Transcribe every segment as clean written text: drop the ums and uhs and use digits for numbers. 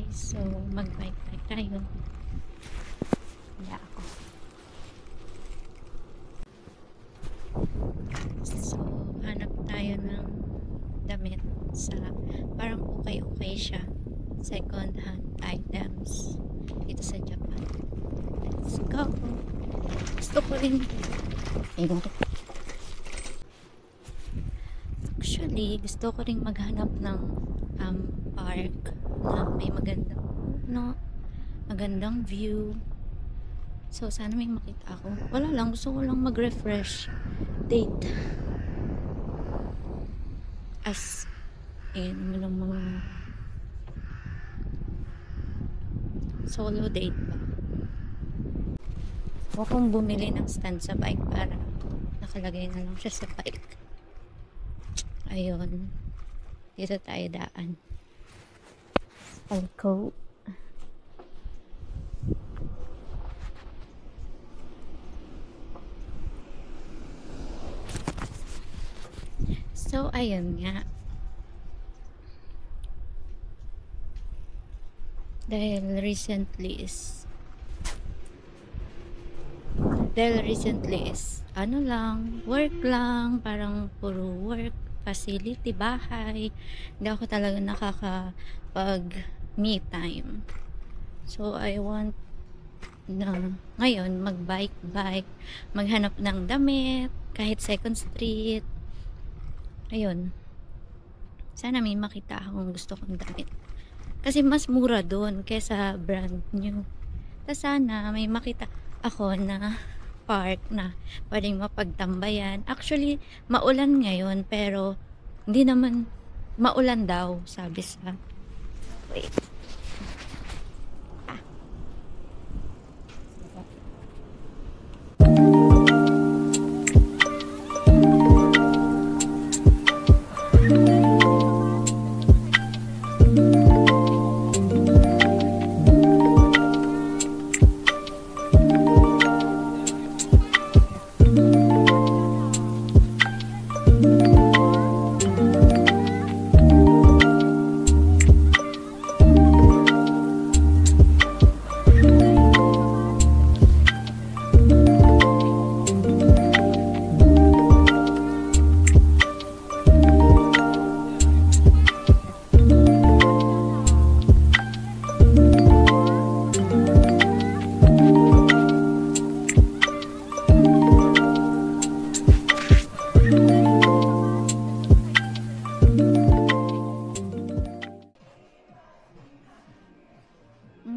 guys. So, mag-bike-bike tayo. Kaya ako. So, hanap tayo ng damit sa parang okay-okay siya. Second hand items dito sa Japan. Let's go! Gusto ko rin actually, gusto ko rin maghanap ng park na may magandang magandang view. So, sana may makita ako. Wala lang, gusto ko lang mag-refresh date. As in, mga solo date ba? Huwag kong bumili ng stand sa bike para nakalagay na lang siya sa bike. Ayun. Dito tayo daan. Alco. So, ayun nga. Dahil recently is ano lang, work lang, parang puro work, facility, bahay. Hindi ako talaga nakakapag me time. So, I want na ngayon mag-bike, maghanap ng damit, kahit second street. Ayun. Sana may makita akong gusto kong damit. Kasi mas mura doon kaysa brand new. Tapos sana may makita ako na park na pwedeng mapagtambayan. Actually, maulan ngayon pero hindi naman maulan daw, sabi sa wait.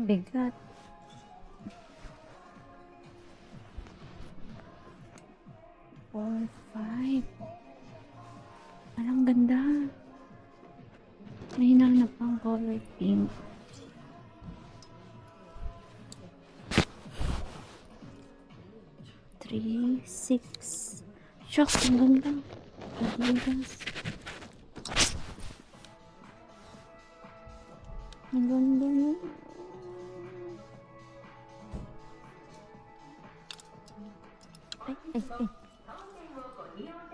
Bigat. Four, five. Ang ganda. May hinanap pang color pink. Three, six. Shock, ang ganda. Adidas. Ang ganda niya. Ay.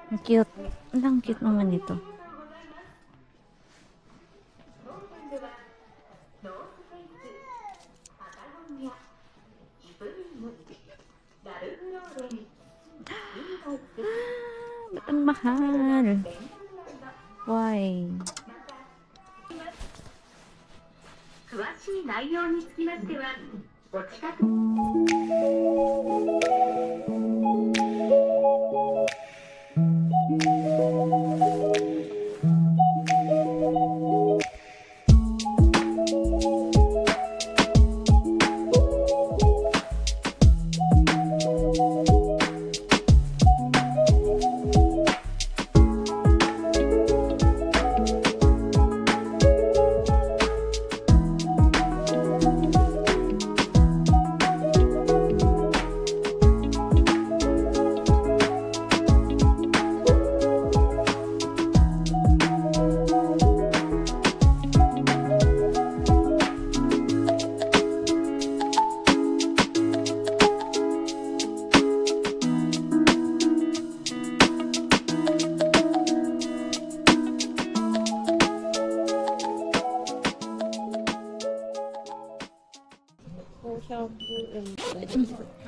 Ang cute. Ang cute naman ito. Ba't ang mahal? Why? 詳しい内容につきましては、お近く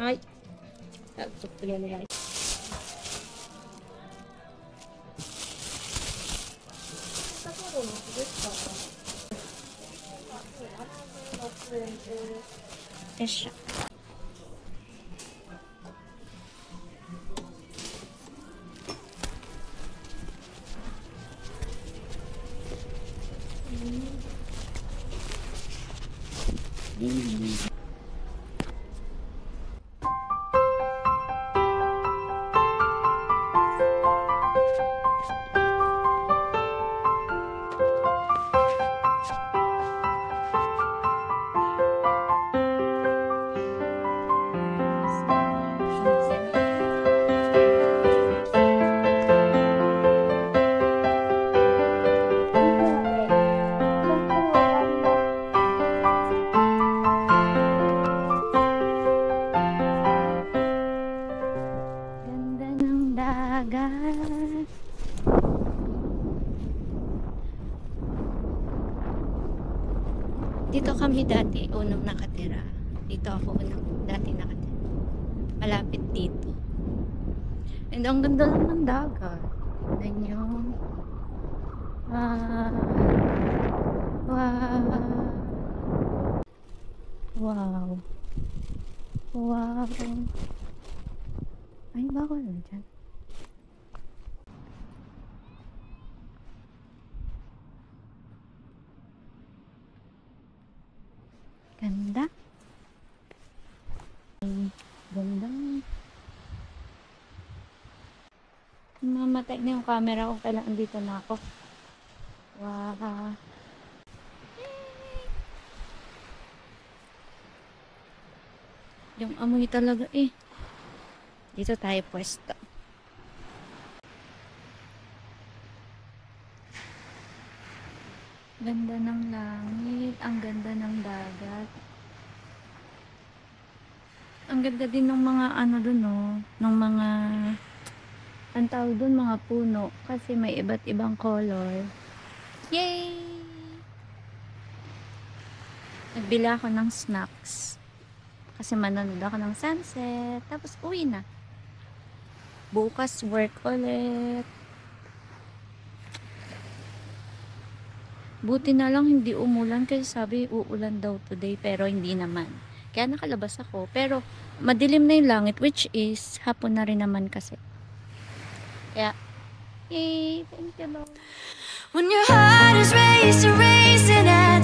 Ay. Tapos ko yan guys. Esya. Ganda ng dagat. Dito kami dati unang nakatira. Dito ako unang dati nakatira. Malapit dito. And ang ganda lang ng dagat. Tignan nyo. Wow. Wow. Wow. Ay, bawal na dyan. Ganda. Ganda. Mamatay na yung camera ko. Kailangan dito na ako. Wow. Yung amoy talaga eh. Dito tayo pwesto. Ganda ng langit. Ang ganda ng dagat. Ang ganda din ng mga ano dun oh. Ng mga ang tawag dun mga puno. Kasi may iba't ibang color. Yay! Nagbili ako ng snacks. Kasi manonood ako ng sunset. Tapos uwi na. Bukas work ulit. Buti na lang hindi umulan kasi sabi uulan daw today pero hindi naman. Kaya nakalabas ako. Pero madilim na yung langit which is hapon na rin naman kasi. Kaya, yay! Thank you Lord. When your heart is racing, racing and